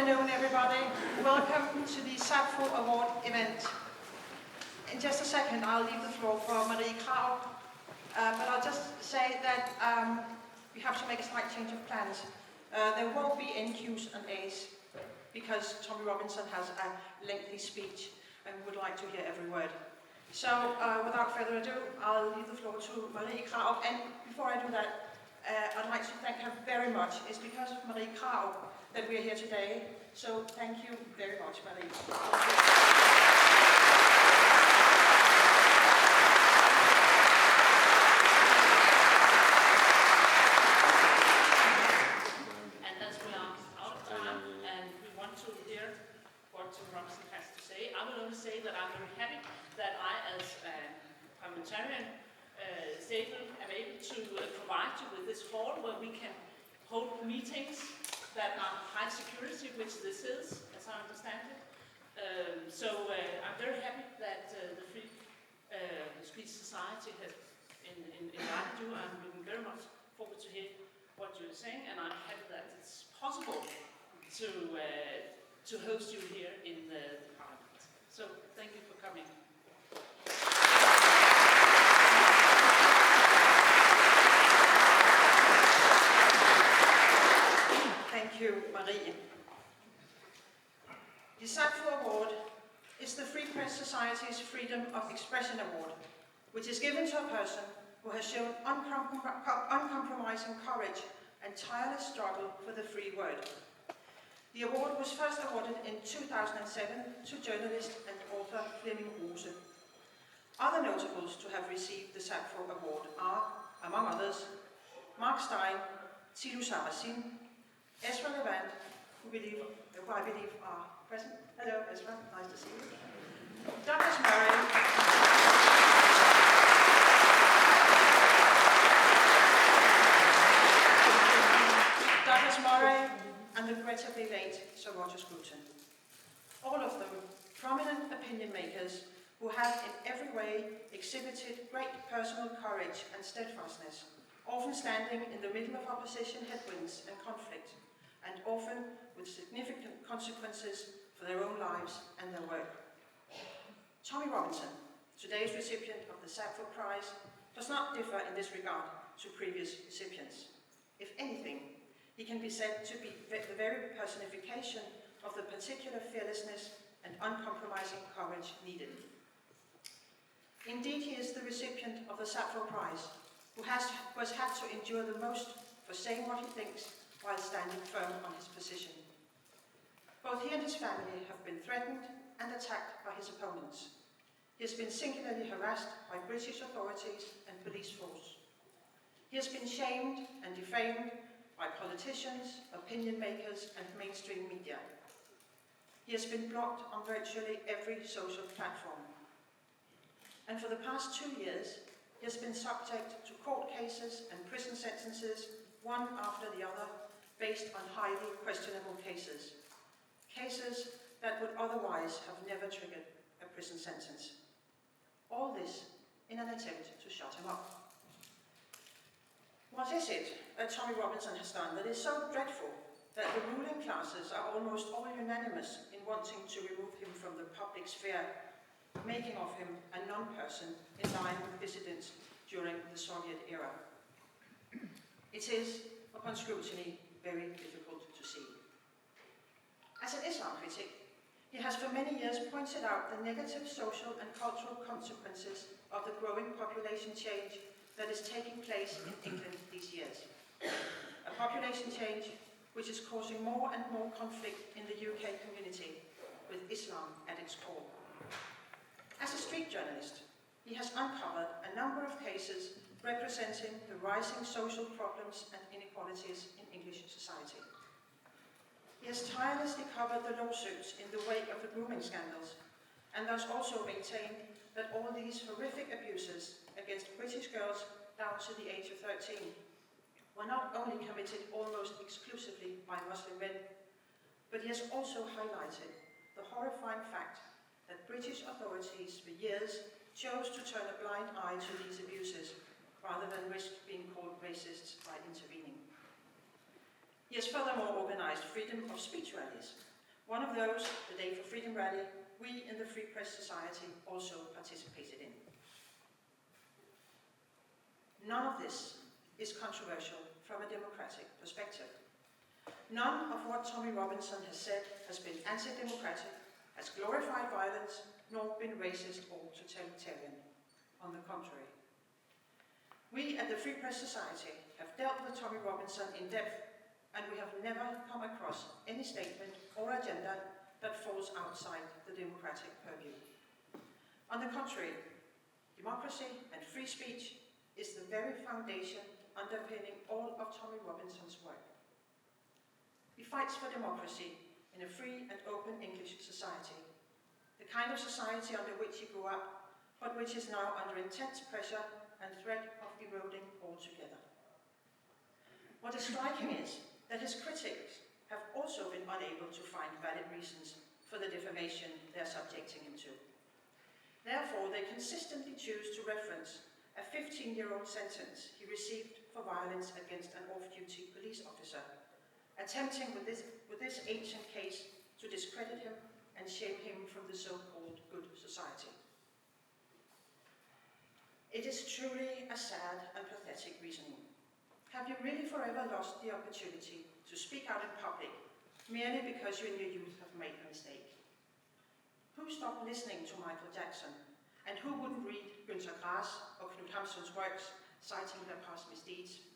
afternoon, everybody. Welcome to the Sappho Award event. In just a second, I'll leave the floor for Marie Krarup, but I'll just say that we have to make a slight change of plans. There won't be any Q's and A's because Tommy Robinson has a lengthy speech and would like to hear every word. So, without further ado, I'll leave the floor to Marie Krarup. And before I do that, I'd like to thank her very much. It's because of Marie Krarup that we're here today. So, thank you very much, Marie. And as we are out of time and we want to hear what Tom Robinson has to say, I will only say that I'm very happy that I, as a parliamentarian, am able to provide you with this hall where we can hold meetings that are high security, which this is, as I understand it. So I'm very happy that the Free Speech Society has invited you. I'm looking very much forward to hear what you're saying, and I'm happy that it's possible to host you here in the Parliament. So thank you for coming. Thank you, Marie. The Sappho Award is the Free Press Society's Freedom of Expression Award, which is given to a person who has shown uncompromising courage and tireless struggle for the free word. The award was first awarded in 2007 to journalist and author Flemming Rose. Other notables to have received the Sappho Award are, among others, Mark Stein, Tilo Sarrazin, Ezra Levant, who I believe are present. Hello, Ezra, nice to see you. Douglas Murray, and the regrettably late Sir Roger Scruton. All of them prominent opinion makers who have in every way exhibited great personal courage and steadfastness, often standing in the middle of opposition headwinds and conflict, and often with significant consequences for their own lives and their work. Tommy Robinson, today's recipient of the Sappho Prize, does not differ in this regard to previous recipients. If anything, he can be said to be the very personification of the particular fearlessness and uncompromising courage needed. Indeed, he is the recipient of the Sappho Prize, who has had to endure the most for saying what he thinks while standing firm on his position. Both he and his family have been threatened and attacked by his opponents. He has been singularly harassed by British authorities and police force. He has been shamed and defamed by politicians, opinion makers, and mainstream media. He has been blocked on virtually every social platform. And for the past 2 years, he has been subject to court cases and prison sentences, one after the other, based on highly questionable cases. Cases that would otherwise have never triggered a prison sentence. All this in an attempt to shut him up. What is it that Tommy Robinson has done that is so dreadful that the ruling classes are almost all unanimous in wanting to remove him from the public sphere, making of him a non-person in line with dissidents during the Soviet era? It is, upon scrutiny, very difficult to see. As an Islam critic, he has for many years pointed out the negative social and cultural consequences of the growing population change that is taking place in England these years. A population change which is causing more and more conflict in the UK community, with Islam at its core. As a street journalist, he has uncovered a number of cases representing the rising social problems and inequalities in English society. He has tirelessly covered the lawsuits in the wake of the grooming scandals, and thus also maintained that all these horrific abuses against British girls down to the age of 13 were not only committed almost exclusively by Muslim men, but he has also highlighted the horrifying fact that British authorities for years chose to turn a blind eye to these abuses rather than risk being called racists by intervening. He has furthermore organized freedom of speech rallies One of those, the Day for Freedom rally, we in the Free Press Society also participated in. None of this is controversial from a democratic perspective. None of what Tommy Robinson has said has been anti-democratic, has glorified violence, nor been racist or totalitarian. On the contrary. We at the Free Press Society have dealt with Tommy Robinson in depth, and we have never come across any statement or agenda that falls outside the democratic purview. On the contrary, democracy and free speech is the very foundation underpinning all of Tommy Robinson's work. He fights for democracy in a free and open English society, the kind of society under which he grew up, but which is now under intense pressure and threat of eroding altogether. What is striking is that his critics have also been unable to find valid reasons for the defamation they are subjecting him to. Therefore, they consistently choose to reference a 15-year-old sentence he received for violence against an off-duty police officer, attempting with this ancient case to discredit him and shame him from the so-called good society. It is truly a sad and pathetic reasoning. Have you really forever lost the opportunity to speak out in public merely because you in your youth have made a mistake? Who stopped listening to Michael Jackson? And who wouldn't read Günter Grass or Knut Hamsun's works citing their past misdeeds?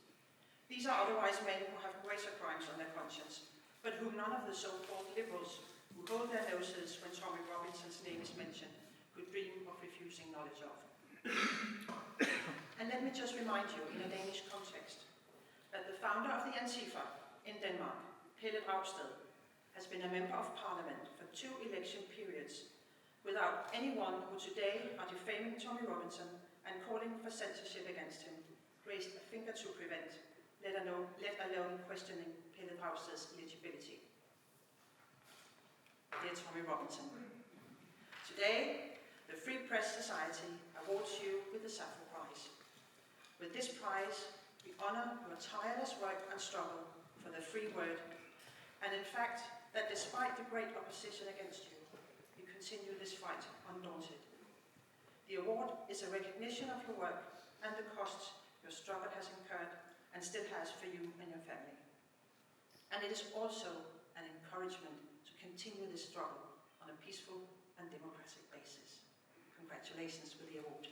These are otherwise men who have greater crimes on their conscience, but whom none of the so-called liberals who hold their noses when Tommy Robinson's name is mentioned could dream of refusing knowledge of. And let me just remind you, in a Danish context, that the founder of the Antifa in Denmark, Pelle Dragsted, has been a member of parliament for 2 election periods without anyone who today are defaming Tommy Robinson and calling for censorship against him raised a finger to prevent, let alone questioning Pelle Dragsted's eligibility. Dear Tommy Robinson, today the Free Press Society awards you with the Sappho Prize. With this prize, we honor your tireless work and struggle for the free word, and in fact, that despite the great opposition against you, you continue this fight undaunted. The award is a recognition of your work and the costs your struggle has incurred and still has for you and your family. And it is also an encouragement to continue this struggle on a peaceful and democratic basis. Congratulations with the award.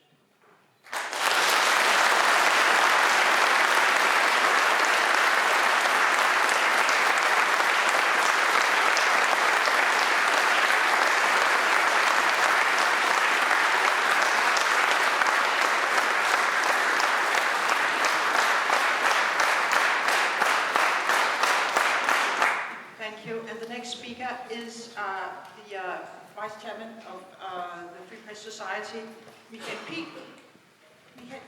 Speaker is the Vice Chairman of the Free Press Society, Michael P. Michael.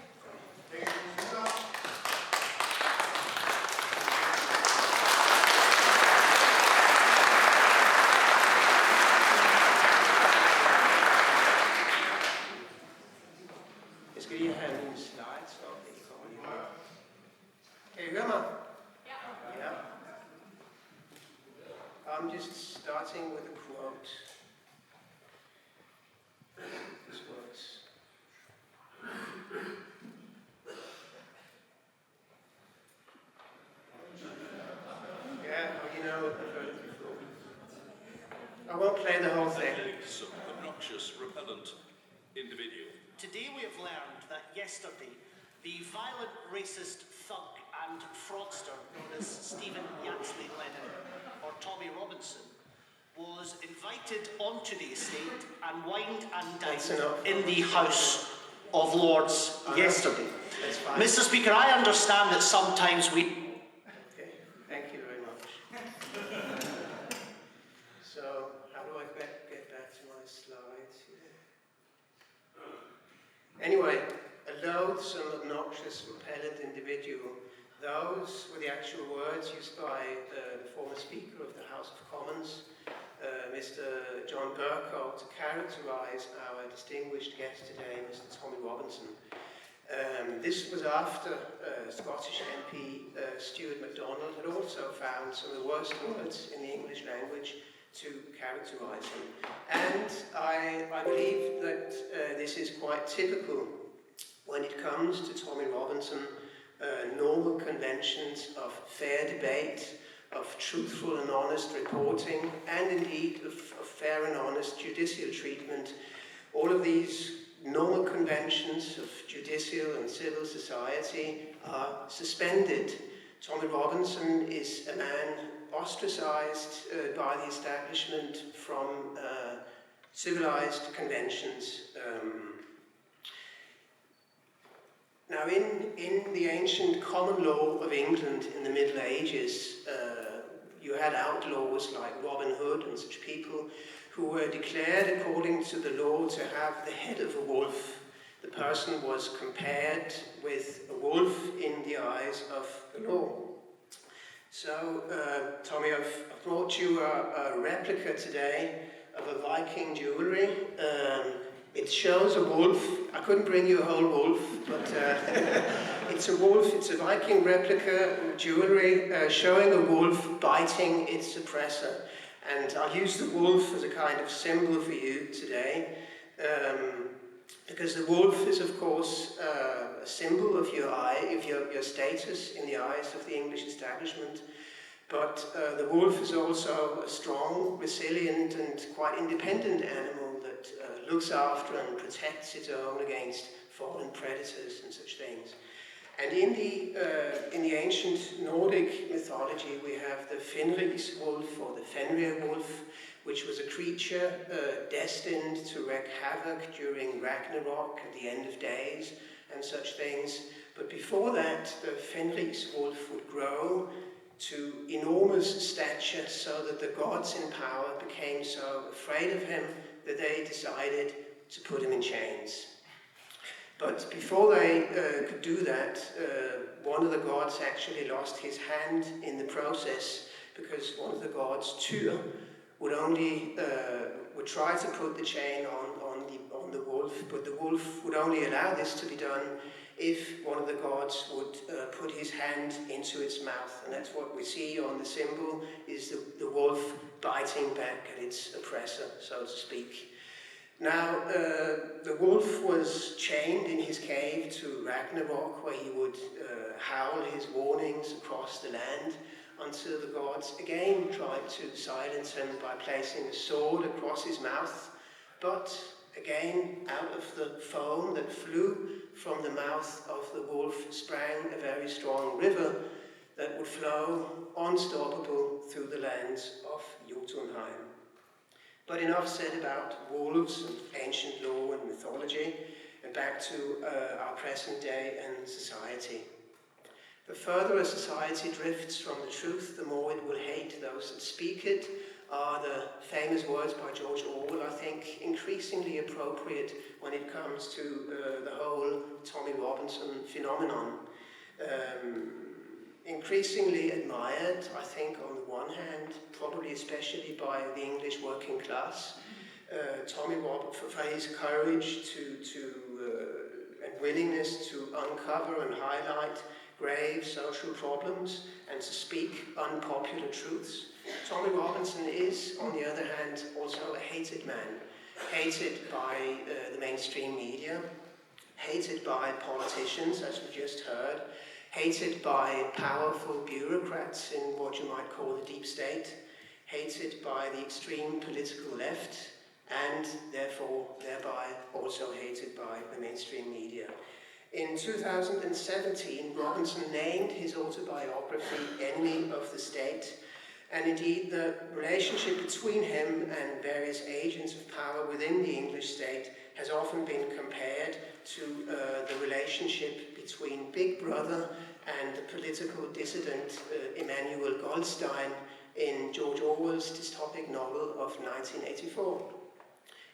Jeg skal lige have mine slides op. Kan I høre mig? Ja. I'm just starting with a quote. This works. Yeah, you know, I've heard it before. I won't play the whole thing. Some obnoxious, repellent individual. Today we have learned that yesterday, the violent, racist thug and fraudster known as Stephen Yansley Lennon, or Tommy Robinson, was invited onto the estate and wined and dined in the House of Lords yesterday. Mr. Speaker, I understand that sometimes we... Okay, thank you very much. So, how do I get back to my slides here? Anyway, a loathsome, obnoxious, repellent individual. Those were the actual words used by the former Speaker of the House of Commons, Mr. John Bercow, to characterise our distinguished guest today, Mr. Tommy Robinson. This was after Scottish MP Stuart MacDonald had also found some of the worst words in the English language to characterize him. And I believe that this is quite typical when it comes to Tommy Robinson, normal conventions of fair debate, of truthful and honest reporting, and indeed of fair and honest judicial treatment. All of these normal conventions of judicial and civil society are suspended. Tommy Robinson is a man ostracized by the establishment from civilized conventions. Now, in the ancient common law of England in the Middle Ages, you had outlaws like Robin Hood and such people who were declared according to the law to have the head of a wolf. The person was compared with a wolf in the eyes of the law. So, Tommy, I've brought you a replica today of a Viking jewellery. It shows a wolf. I couldn't bring you a whole wolf, but it's a wolf. It's a Viking replica jewellery showing a wolf biting its oppressor. And I'll use the wolf as a kind of symbol for you today, because the wolf is, of course, a symbol of your status in the eyes of the English establishment. But the wolf is also a strong, resilient, and quite independent animal that looks after and protects its own against foreign predators and such things. And in the ancient Nordic mythology, we have the Fenris wolf, or the Fenrir wolf, which was a creature destined to wreak havoc during Ragnarok and the end of days and such things. But before that, the Fenris wolf would grow to enormous stature, so that the gods in power became so afraid of him that they decided to put him in chains. But before they could do that, one of the gods actually lost his hand in the process, because one of the gods, Tyr, would try to put the chain on the wolf, but the wolf would only allow this to be done if one of the gods would put his hand into its mouth. And that's what we see on the symbol, is the wolf biting back at its oppressor, so to speak. Now, the wolf was chained in his cave to Ragnarok, where he would howl his warnings across the land, until the gods again tried to silence him by placing a sword across his mouth. But again, out of the foam that flew from the mouth of the wolf sprang a very strong river that would flow unstoppable through the lands of Jotunheim. But enough said about wolves and ancient law and mythology, and back to our present day and society. The further a society drifts from the truth, the more it will hate those that speak it, are the famous words by George Orwell, I think, increasingly appropriate when it comes to the whole Tommy Robinson phenomenon. Increasingly admired, I think, on the one hand, probably especially by the English working class. Tommy Robinson, for his courage and willingness to uncover and highlight grave social problems and to speak unpopular truths. Tommy Robinson is, on the other hand, also a hated man. Hated by the mainstream media, hated by politicians, as we just heard, hated by powerful bureaucrats in what you might call the deep state, hated by the extreme political left, and thereby also hated by the mainstream media. In 2017, Robinson named his autobiography Enemy of the State, and indeed the relationship between him and various agents of power within the English state has often been compared to the relationship between Big Brother and the political dissident Emmanuel Goldstein in George Orwell's dystopic novel of 1984.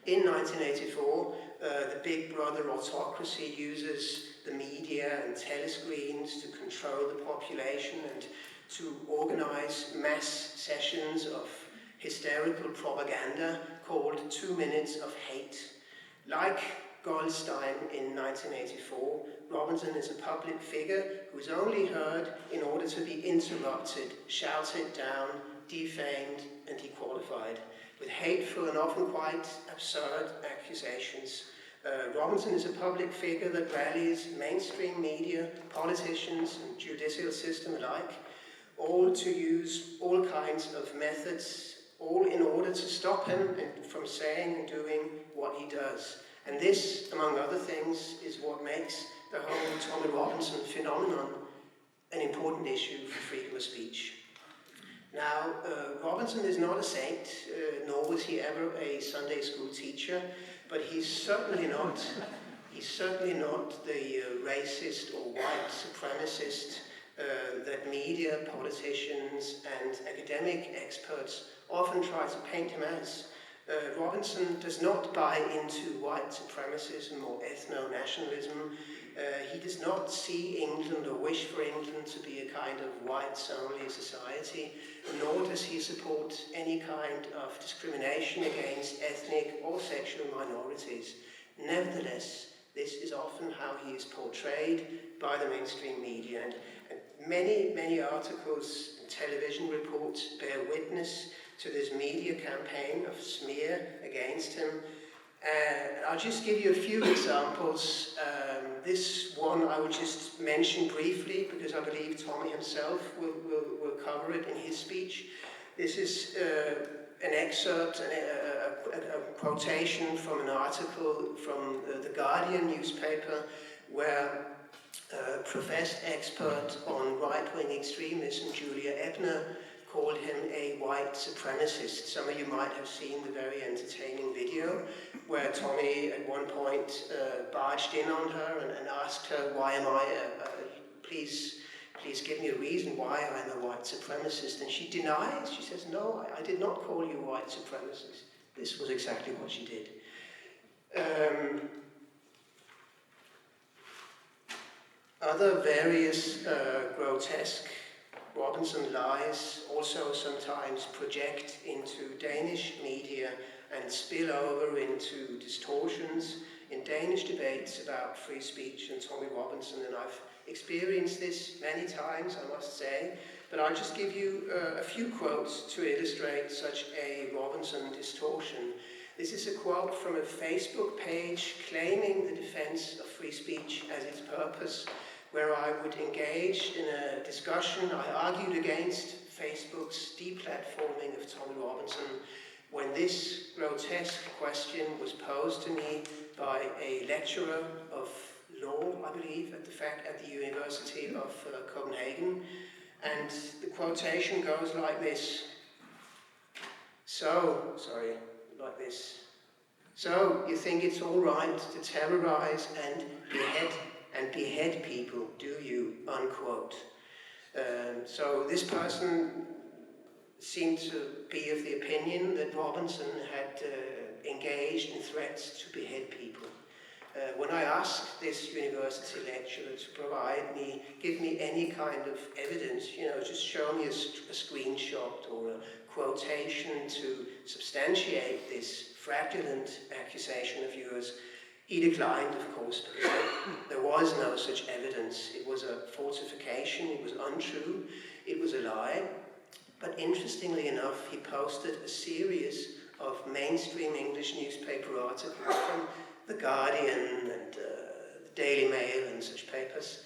In 1984, the Big Brother autocracy uses the media and telescreens to control the population and to organize mass sessions of hysterical propaganda called 2 Minutes of Hate. Like Goldstein in 1984, Robinson is a public figure who is only heard in order to be interrupted, shouted down, defamed and dequalified, with hateful and often quite absurd accusations. Robinson is a public figure that rallies mainstream media, politicians and judicial system alike, all to use all kinds of methods, all in order to stop him from saying and doing what he does. And this, among other things, is what makes the whole Tommy Robinson phenomenon an important issue for freedom of speech. Now, Robinson is not a saint, nor was he ever a Sunday school teacher, but he's certainly not the racist or white supremacist that media, politicians and academic experts often try to paint him as. Robinson does not buy into white supremacism or ethno-nationalism. He does not see England or wish for England to be a kind of whites-only society, nor does he support any kind of discrimination against ethnic or sexual minorities. Nevertheless, this is often how he is portrayed by the mainstream media, and many articles and television reports bear witness to this media campaign of smear against him. I'll just give you a few examples. This one I will just mention briefly because I believe Tommy himself will cover it in his speech. This is an excerpt, a quotation from an article from the Guardian newspaper where professed expert on right-wing extremism, Julia Ebner, called him a white supremacist. Some of you might have seen the very entertaining video where Tommy at one point barged in on her and asked her, why am I, please give me a reason why I'm a white supremacist. And she denies, she says, no, I did not call you a white supremacist. This was exactly what she did. Other various grotesque Robinson lies also sometimes project into Danish media and spill over into distortions in Danish debates about free speech and Tommy Robinson, and I've experienced this many times, I must say, but I'll just give you a few quotes to illustrate such a Robinson distortion. This is a quote from a Facebook page claiming the defense of free speech as its purpose, where I would engage in a discussion. I argued against Facebook's deplatforming of Tommy Robinson when this grotesque question was posed to me by a lecturer of law, I believe, at the University of Copenhagen. And the quotation goes like this. So you think it's all right to terrorize and behead people, do you? Unquote. So this person seemed to be of the opinion that Robinson had engaged in threats to behead people. When I asked this university lecturer to give me any kind of evidence, just show me a screenshot or a quotation to substantiate this fraudulent accusation of yours, he declined, of course, because there was no such evidence. It was a falsification, it was untrue, it was a lie. But interestingly enough, he posted a series of mainstream English newspaper articles from The Guardian and the Daily Mail and such papers,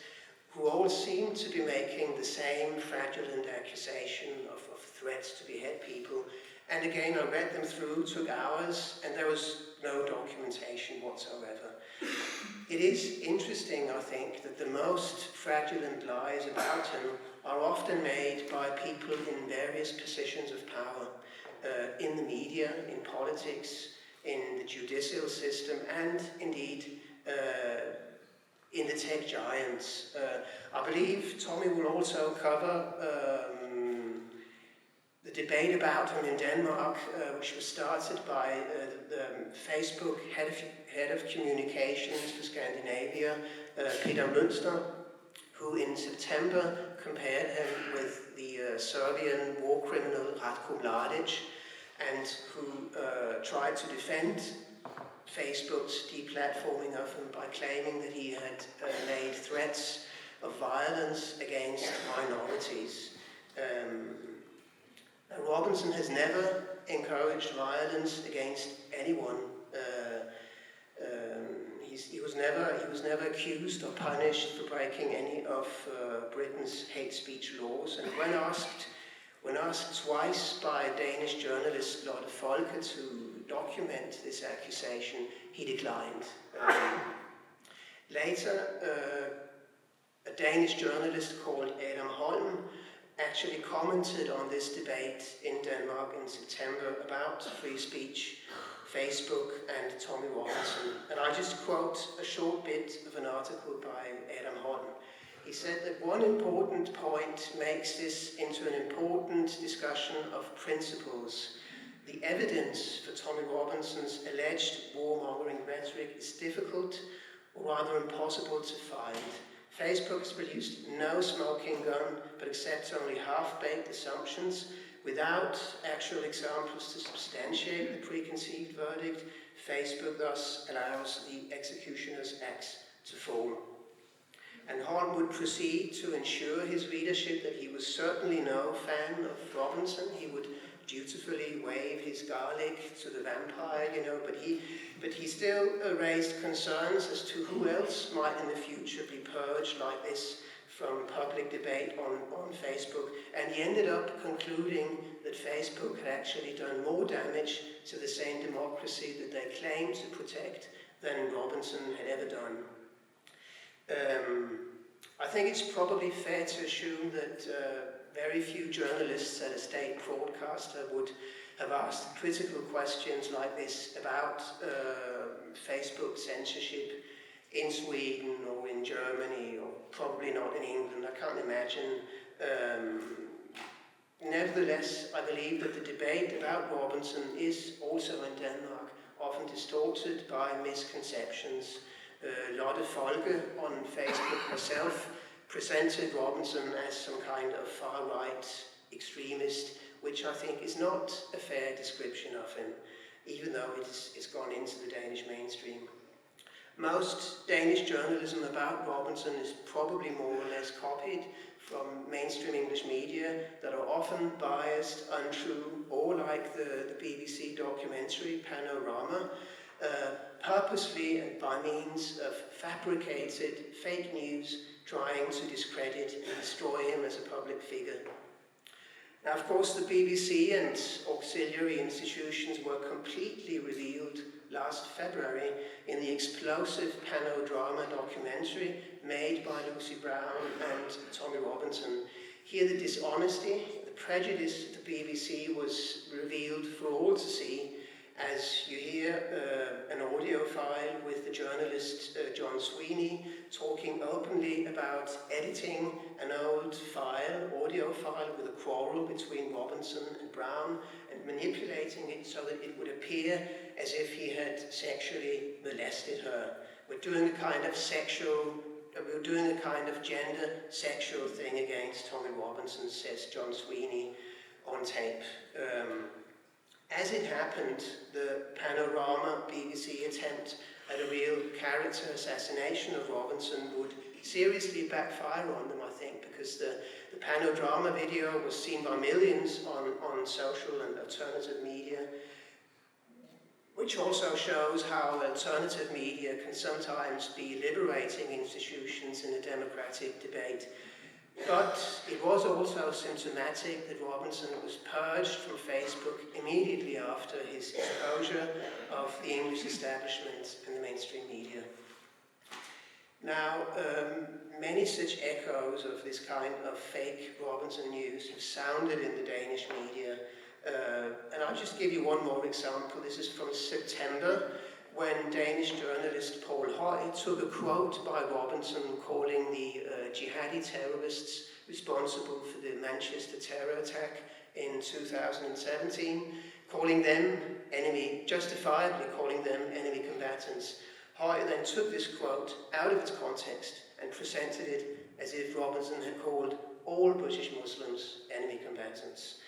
who all seemed to be making the same fraudulent accusation of threats to behead people. And again, I read them through, took hours, and there was no documentation whatsoever. It is interesting, I think, that the most fraudulent lies about him are often made by people in various positions of power, in the media, in politics, in the judicial system, and indeed in the tech giants. I believe Tommy will also cover the debate about him in Denmark, which was started by the Facebook head of communications for Scandinavia, Peter Münster, who in September compared him with the Serbian war criminal Ratko Mladic, and who tried to defend Facebook's deplatforming of him by claiming that he had made threats of violence against minorities. Robinson has never encouraged violence against anyone. He was never accused or punished for breaking any of Britain's hate speech laws. And when asked twice by a Danish journalist, Lotte Folke, to document this accusation, he declined. Later, a Danish journalist called Adam Holm actually commented on this debate in Denmark in September about free speech, Facebook and Tommy Robinson. And I just quote a short bit of an article by Adam Holm. He said that one important point makes this into an important discussion of principles. The evidence for Tommy Robinson's alleged warmongering rhetoric is difficult, or rather impossible to find. Facebook has produced no smoking gun, but accepts only half-baked assumptions without actual examples to substantiate the preconceived verdict. Facebook thus allows the executioner's axe to fall. And Holm would proceed to ensure his readership that he was certainly no fan of Robinson. He would dutifully wave his garlic to the vampire, but he still raised concerns as to who else might in the future be purged like this from public debate on Facebook. And he ended up concluding that Facebook had actually done more damage to the sane democracy that they claimed to protect than Robinson had ever done. I think it's probably fair to assume that very few journalists at a state broadcaster would have asked critical questions like this about Facebook censorship in Sweden or in Germany, or probably not in England. I can't imagine. Nevertheless, I believe that the debate about Robinson is also in Denmark often distorted by misconceptions. Lotte Folke on Facebook herself presented Robinson as some kind of far-right extremist, which I think is not a fair description of him, even though it's gone into the Danish mainstream. Most Danish journalism about Robinson is probably more or less copied from mainstream English media that are often biased, untrue, or like the BBC documentary Panorama, purposely and by means of fabricated fake news trying to discredit and destroy him as a public figure. Now, of course, the BBC and auxiliary institutions were completely revealed last February in the explosive Panodrama documentary made by Lucy Brown and Tommy Robinson. Here the dishonesty, the prejudice of the BBC was revealed for all to see, as you hear an audio file with the journalist John Sweeney talking openly about editing an old audio file with a quarrel between Robinson and Brown, and manipulating it so that it would appear as if he had sexually molested her. We're doing a kind of gender sexual thing against Tommy Robinson, says John Sweeney on tape. As it happened, the Panorama BBC attempt at a real character assassination of Robinson would seriously backfire on them, I think, because the Panodrama video was seen by millions on social and alternative media, which also shows how alternative media can sometimes be liberating institutions in a democratic debate. But it was also symptomatic that Robinson was purged from Facebook immediately after his exposure of the English establishment and the mainstream media. Now, many such echoes of this kind of fake Robinson news have sounded in the Danish media. And I'll just give you one more example. This is from September, when Danish journalist Paul Høj took a quote by Robinson calling the jihadi terrorists responsible for the Manchester terror attack in 2017, justifiably calling them enemy combatants. Høj then took this quote out of its context and presented it as if Robinson had called all British Muslims enemy combatants.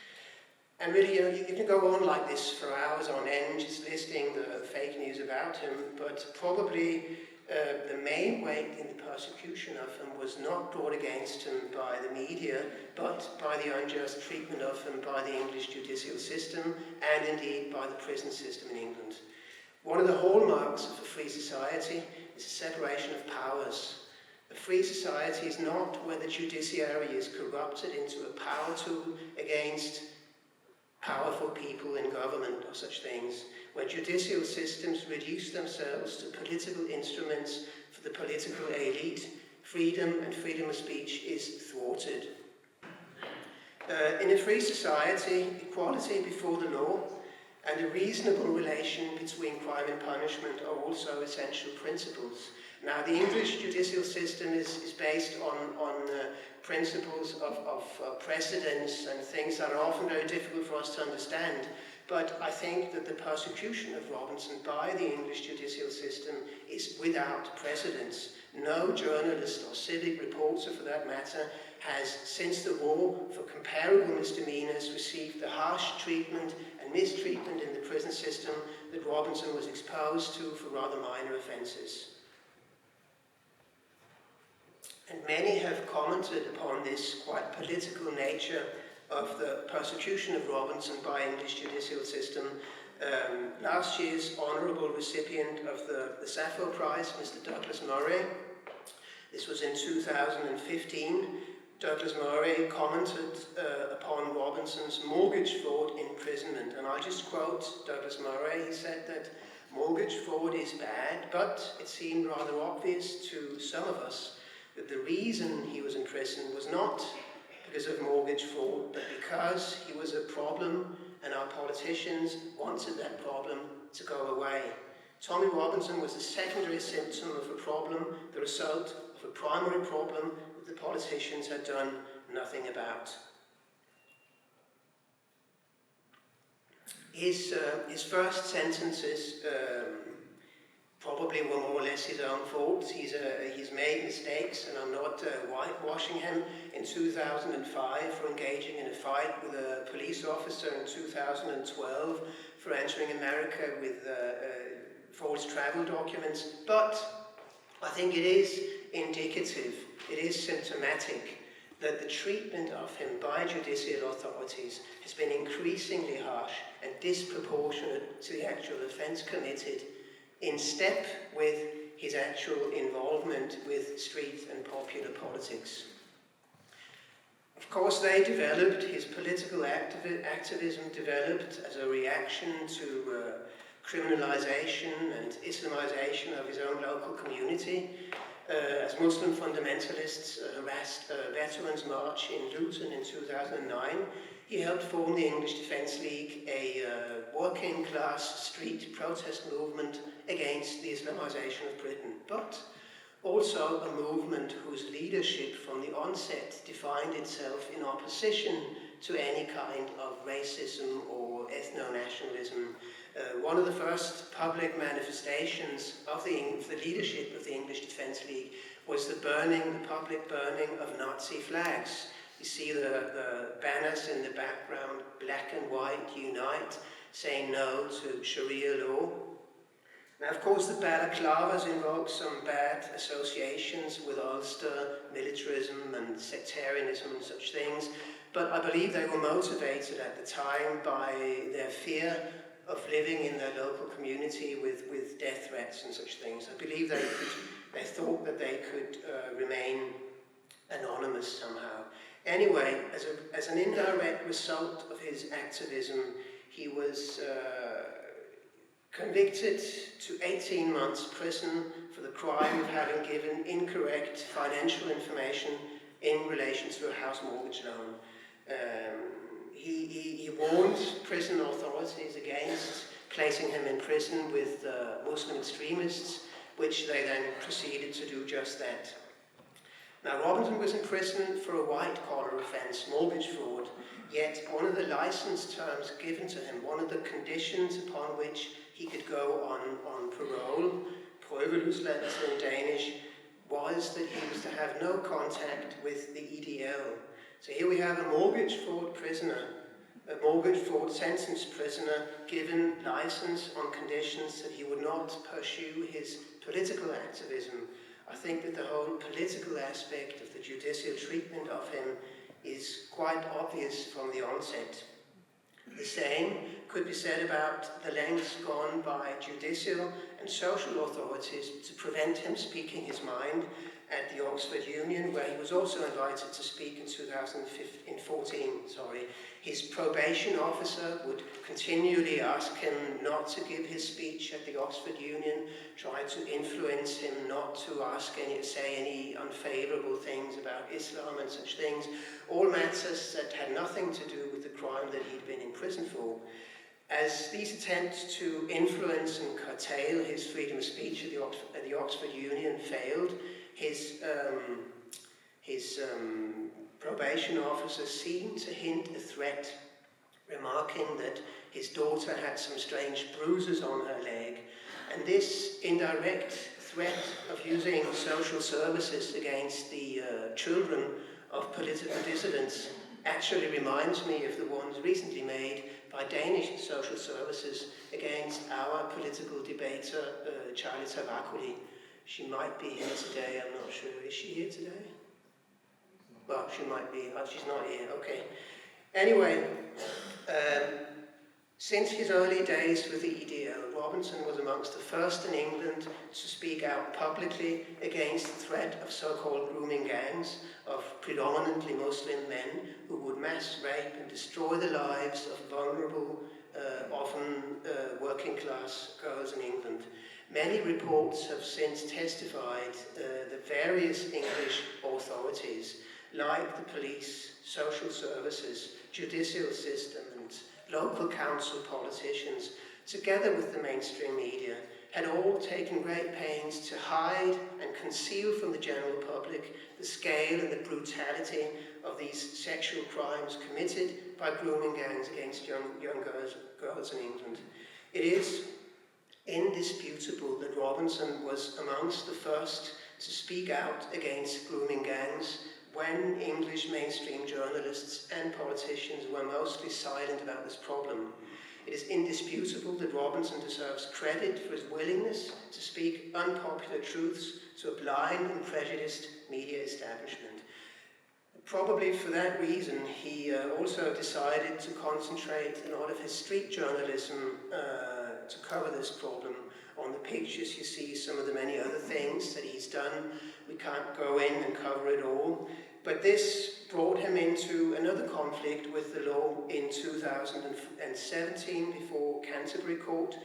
And really, you can go on like this for hours on end, just listing the fake news about him, but probably the main weight in the persecution of him was not brought against him by the media, but by the unjust treatment of him by the English judicial system and indeed by the prison system in England. One of the hallmarks of a free society is a separation of powers. A free society is not where the judiciary is corrupted into a power tool against powerful people in government or such things, where judicial systems reduce themselves to political instruments for the political elite. Freedom and freedom of speech is thwarted. In a free society, equality before the law and a reasonable relation between crime and punishment are also essential principles. Now, the English judicial system is based on principles of precedence and things that are often very difficult for us to understand. But I think that the persecution of Robinson by the English judicial system is without precedence. No journalist or civic reporter, for that matter, has, since the war, for comparable misdemeanors, received the harsh treatment and mistreatment in the prison system that Robinson was exposed to for rather minor offences. And many have commented upon this quite political nature of the persecution of Robinson by English judicial system. Last year's honourable recipient of the Sappho Prize, Mr. Douglas Murray, this was in 2015, Douglas Murray commented upon Robinson's mortgage fraud imprisonment. And I just quote Douglas Murray. He said that mortgage fraud is bad, but it seemed rather obvious to some of us that the reason he was in prison was not because of mortgage fraud, but because he was a problem and our politicians wanted that problem to go away. Tommy Robinson was a secondary symptom of a problem, the result of a primary problem that the politicians had done nothing about. His first sentences probably were more or less his own fault. He's made mistakes, and I'm not whitewashing him. In 2005 for engaging in a fight with a police officer, in 2012 for entering America with false travel documents. But I think it is indicative, it is symptomatic that the treatment of him by judicial authorities has been increasingly harsh and disproportionate to the actual offence committed, in step with his actual involvement with street and popular politics. Of course, his political activism developed as a reaction to criminalisation and Islamization of his own local community. As Muslim fundamentalists harassed a veterans march in Luton in 2009, he helped form the English Defence League, a working-class street protest movement against the Islamisation of Britain, but also a movement whose leadership from the onset defined itself in opposition to any kind of racism or ethno-nationalism. One of the first public manifestations of the leadership of the English Defence League was the public burning of Nazi flags. You see the banners in the background, black and white, unite, saying no to Sharia law. Now, of course, the balaclavas invoke some bad associations with Ulster, militarism and sectarianism and such things, but I believe they were motivated at the time by their fear of living in their local community with death threats and such things. I believe they thought that they could remain anonymous somehow. Anyway, as an indirect result of his activism, he was convicted to 18 months prison for the crime of having given incorrect financial information in relation to a house mortgage loan. He warned prison authorities against placing him in prison with Muslim extremists, which they then proceeded to do just that. Now, Robinson was in prison for a white-collar offence, mortgage fraud, yet one of the licence terms given to him, one of the conditions upon which he could go on parole, prøveløsladelse in Danish, was that he was to have no contact with the EDL. So here we have a mortgage fraud prisoner a mortgage fraud sentenced prisoner given license on conditions that he would not pursue his political activism. I think that the whole political aspect of the judicial treatment of him is quite obvious from the onset. The same could be said about the lengths gone by judicial and social authorities to prevent him speaking his mind at the Oxford Union, where he was also invited to speak in 2014. His probation officer would continually ask him not to give his speech at the Oxford Union, try to influence him not to say any unfavourable things about Islam and such things, all matters that had nothing to do with the crime that he'd been in prison for. As these attempts to influence and curtail his freedom of speech at the Oxford Union failed, his probation officer seemed to hint a threat, remarking that his daughter had some strange bruises on her leg, and this indirect threat of using social services against the children of political dissidents actually reminds me of the ones recently made by Danish social services against our political debater, Charlie Tavakoli. She might be here today, I'm not sure. Is she here today? Well, she might be. Oh, she's not here. Okay. Anyway, since his early days with the EDL, Robinson was amongst the first in England to speak out publicly against the threat of so-called grooming gangs of predominantly Muslim men who would mass rape and destroy the lives of vulnerable, often working-class girls in England. Many reports have since testified that various English authorities, like the police, social services, judicial system and local council politicians, together with the mainstream media, had all taken great pains to hide and conceal from the general public the scale and the brutality of these sexual crimes committed by grooming gangs against young girls in England. It is indisputable that Robinson was amongst the first to speak out against grooming gangs when English mainstream journalists and politicians were mostly silent about this problem. It is indisputable that Robinson deserves credit for his willingness to speak unpopular truths to a blind and prejudiced media establishment. Probably for that reason, he also decided to concentrate a lot of his street journalism to cover this problem. On the pictures you see some of the many other things that he's done. We can't go in and cover it all. But this brought him into another conflict with the law in 2017 before Canterbury Court,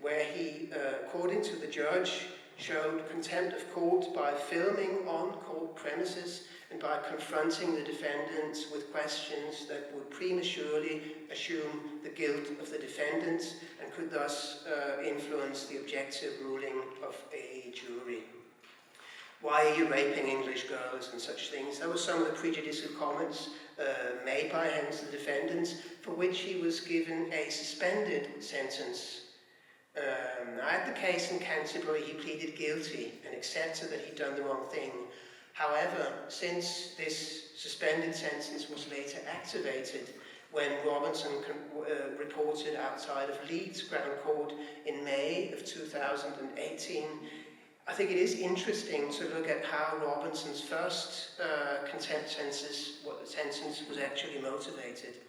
where he, according to the judge, showed contempt of court by filming on court premises and by confronting the defendants with questions that would prematurely assume the guilt of the defendants and could thus influence the objective ruling of a jury. Why are you raping English girls and such things? That was some of the prejudicial comments made by him to the defendants, for which he was given a suspended sentence. At the case in Canterbury, he pleaded guilty and accepted that he'd done the wrong thing. However, since this suspended sentence was later activated when Robinson reported outside of Leeds Crown Court in May of 2018, I think it is interesting to look at how Robinson's first contempt sentence was actually motivated.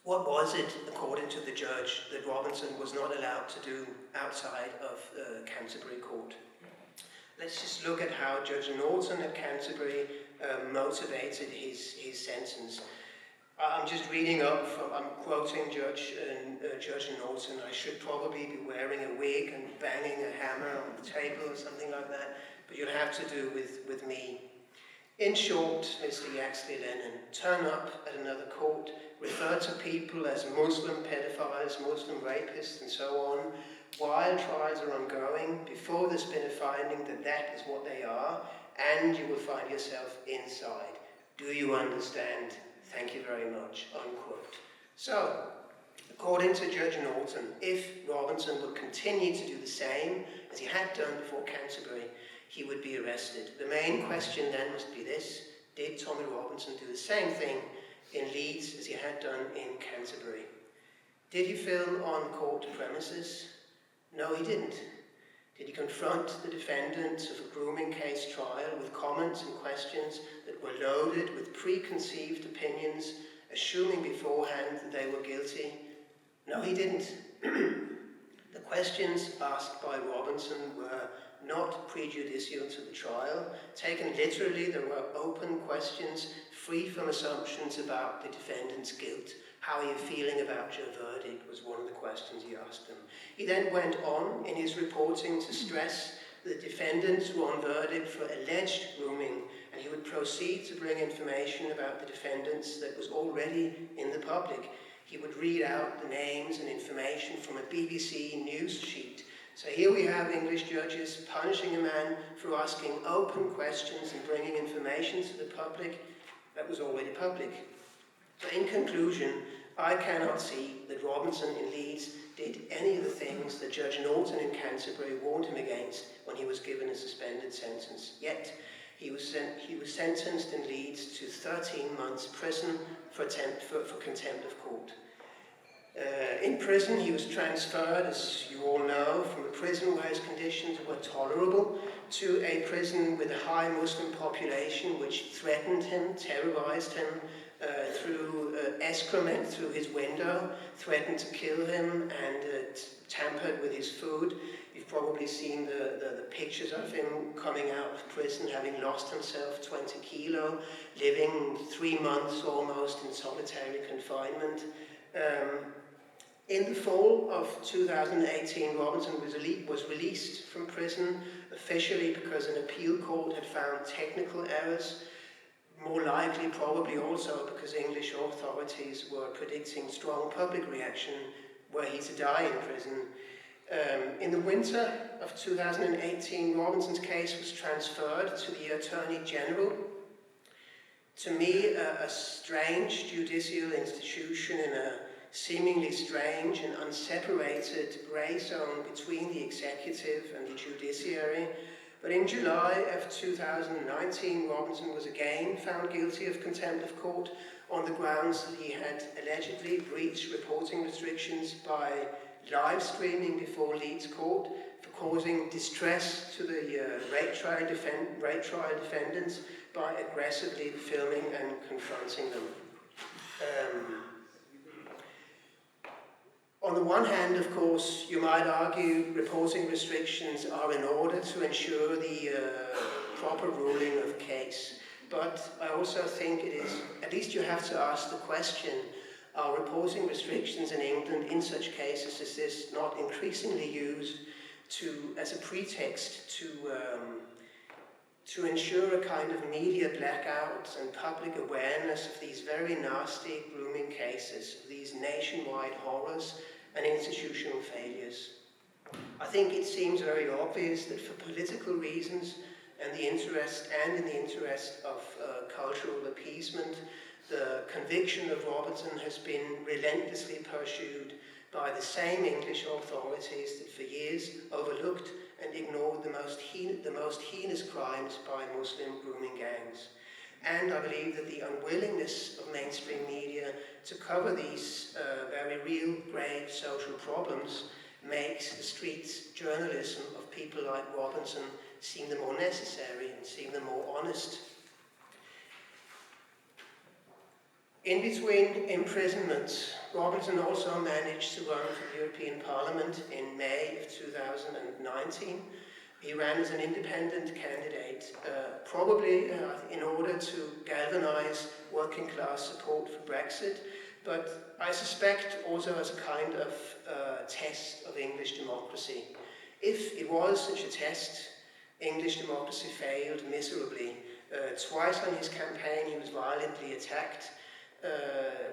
What was it, according to the judge, that Robinson was not allowed to do outside of Canterbury Court? Let's just look at how Judge Norton at Canterbury motivated his sentence. I'm just reading up from, I'm quoting Judge Norton. I should probably be wearing a wig and banging a hammer on the table or something like that, but you'll have to do with me. In short, Mr. Yaxley-Lennon, turn up at another court, refer to people as Muslim pedophiles, Muslim rapists, and so on, while trials are ongoing, before there's been a finding that that is what they are, and you will find yourself inside. Do you understand? Thank you very much, unquote. So, according to Judge Norton, if Robinson would continue to do the same as he had done before Canterbury, he would be arrested. The main question then must be this: did Tommy Robinson do the same thing in Leeds as he had done in Canterbury? Did he film on court premises? No, he didn't. Did he confront the defendants of a grooming case trial with comments and questions that were loaded with preconceived opinions, assuming beforehand that they were guilty? No, he didn't. The questions asked by Robinson were not prejudicial to the trial. Taken literally, there were open questions, free from assumptions about the defendant's guilt. How are you feeling about your verdict was one of the questions he asked them. He then went on in his reporting to stress the defendants were on verdict for alleged grooming, and he would proceed to bring information about the defendants that was already in the public. He would read out the names and information from a BBC news sheet. So here we have English judges punishing a man for asking open questions and bringing information to the public that was already public. So in conclusion, I cannot see that Robinson in Leeds did any of the things that Judge Norton in Canterbury warned him against when he was given a suspended sentence. Yet, he was sentenced in Leeds to 13 months prison for contempt of court. In prison, he was transferred, as you all know, from a prison where his conditions were tolerable to a prison with a high Muslim population which threatened him, terrorized him through excrement through his window, threatened to kill him, and tampered with his food. You've probably seen the pictures of him coming out of prison, having lost himself 20 kilo, living 3 months almost in solitary confinement. In the fall of 2018, Robinson was released from prison officially because an appeal court had found technical errors, more likely probably also because English authorities were predicting strong public reaction were he to die in prison. In the winter of 2018, Robinson's case was transferred to the Attorney General. To me, a strange judicial institution in a seemingly strange and unseparated grey zone between the executive and the judiciary. But in July of 2019, Robinson was again found guilty of contempt of court on the grounds that he had allegedly breached reporting restrictions by live streaming before Leeds Court, for causing distress to the rape trial defendants by aggressively filming and confronting them. On the one hand, of course, you might argue reporting restrictions are in order to ensure the proper ruling of case. But I also think it is, at least you have to ask the question, are reporting restrictions in England in such cases as this not increasingly used as a pretext to ensure a kind of media blackout and public awareness of these very nasty grooming cases, these nationwide horrors and institutional failures? I think it seems very obvious that for political reasons and in the interest of cultural appeasement, the conviction of Robinson has been relentlessly pursued by the same English authorities that for years overlooked and ignored the most heinous crimes by Muslim grooming gangs. And I believe that the unwillingness of mainstream media to cover these very real, grave social problems makes the street journalism of people like Robinson seem the more necessary and seem the more honest. In between imprisonments, Robinson also managed to run for the European Parliament in May of 2019. He ran as an independent candidate, probably in order to galvanize working class support for Brexit, but I suspect also as a kind of test of English democracy. If it was such a test, English democracy failed miserably. Twice on his campaign he was violently attacked,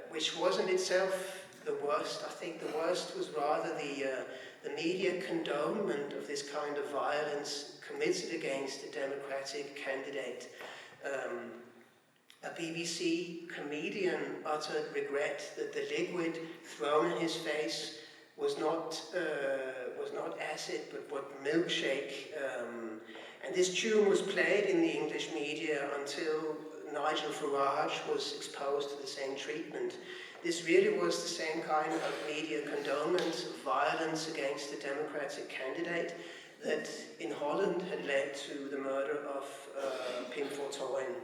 which wasn't itself the worst. I think the worst was rather the media condonement of this kind of violence committed against a democratic candidate. A BBC comedian uttered regret that the liquid thrown in his face was not acid but milkshake. And this tune was played in the English media until Nigel Farage was exposed to the same treatment. This really was the same kind of media condonment of violence against the Democratic candidate that in Holland had led to the murder of Pim Fortuyn.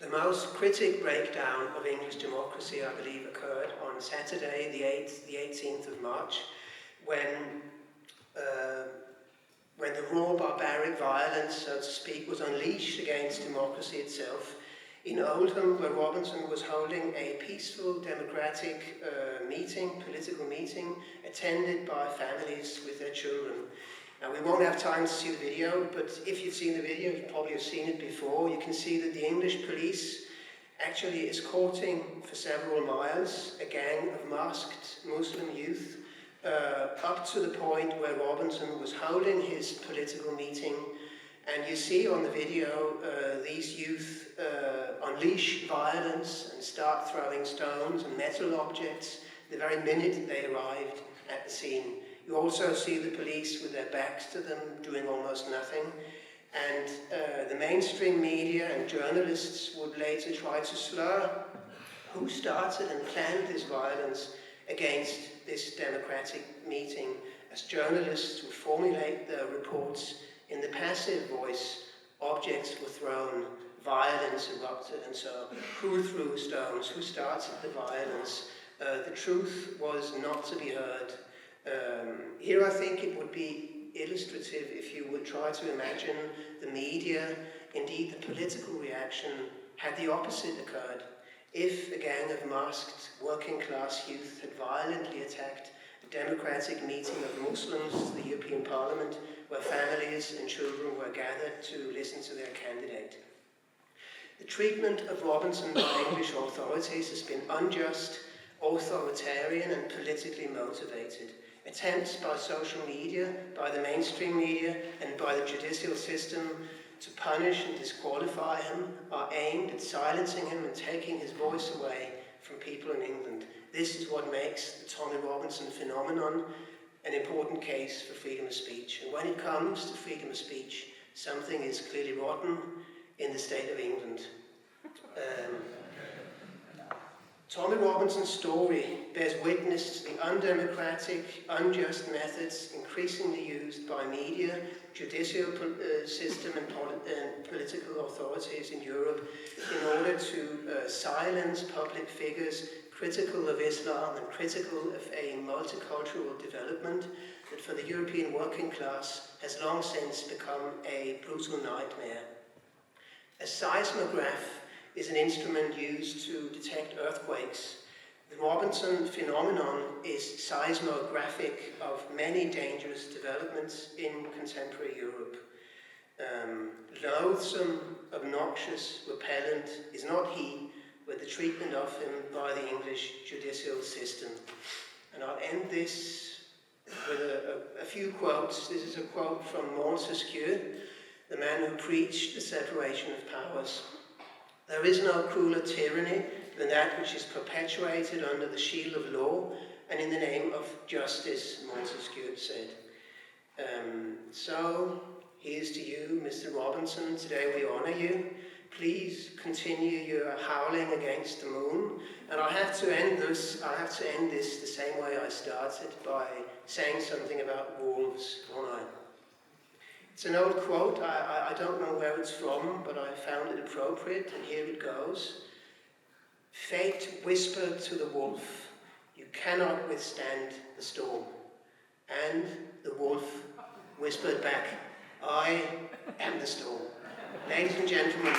The most critic breakdown of English democracy, I believe, occurred on Saturday, the 18th of March, when the raw barbaric violence, so to speak, was unleashed against democracy itself in Oldham, where Robinson was holding a peaceful democratic political meeting, attended by families with their children. Now, we won't have time to see the video, but if you've seen the video, you probably have seen it before. You can see that the English police actually escorting for several miles a gang of masked Muslim youth up to the point where Robinson was holding his political meeting. And you see on the video these youth unleash violence and start throwing stones and metal objects the very minute they arrived at the scene. You also see the police with their backs to them doing almost nothing. And the mainstream media and journalists would later try to slur who started and planned this violence against this democratic meeting, as journalists would formulate their reports in the passive voice. Objects were thrown, violence erupted, and so who threw stones, who started the violence? The truth was not to be heard. Here I think it would be illustrative if you would try to imagine the media, indeed the political reaction, had the opposite occurred. If a gang of masked working-class youth had violently attacked a democratic meeting of Muslims to the European Parliament, where families and children were gathered to listen to their candidate. The treatment of Robinson by English authorities has been unjust, authoritarian, and politically motivated. Attempts by social media, by the mainstream media, and by the judicial system to punish and disqualify him are aimed at silencing him and taking his voice away from people in England. This is what makes the Tommy Robinson phenomenon an important case for freedom of speech. And when it comes to freedom of speech, something is clearly rotten in the state of England. Tommy Robinson's story bears witness to the undemocratic, unjust methods increasingly used by media, judicial system and political authorities in Europe in order to silence public figures critical of Islam and critical of a multicultural development that for the European working class has long since become a brutal nightmare. A seismograph is an instrument used to detect earthquakes. The Robinson phenomenon is seismographic of many dangerous developments in contemporary Europe. Loathsome, obnoxious, repellent is not he, but the treatment of him by the English judicial system. And I'll end this with a few quotes. This is a quote from Montesquieu, the man who preached the separation of powers. "There is no crueler tyranny than that which is perpetuated under the shield of law and in the name of justice," Montesquieu said. So, here's to you, Mr. Robinson. Today we honour you. Please continue your howling against the moon. And I have to end this the same way I started, by saying something about wolves, won't I? It's an old quote. I don't know where it's from, but I found it appropriate, and here it goes. Fate whispered to the wolf, "You cannot withstand the storm." And the wolf whispered back, "I am the storm." Ladies and gentlemen,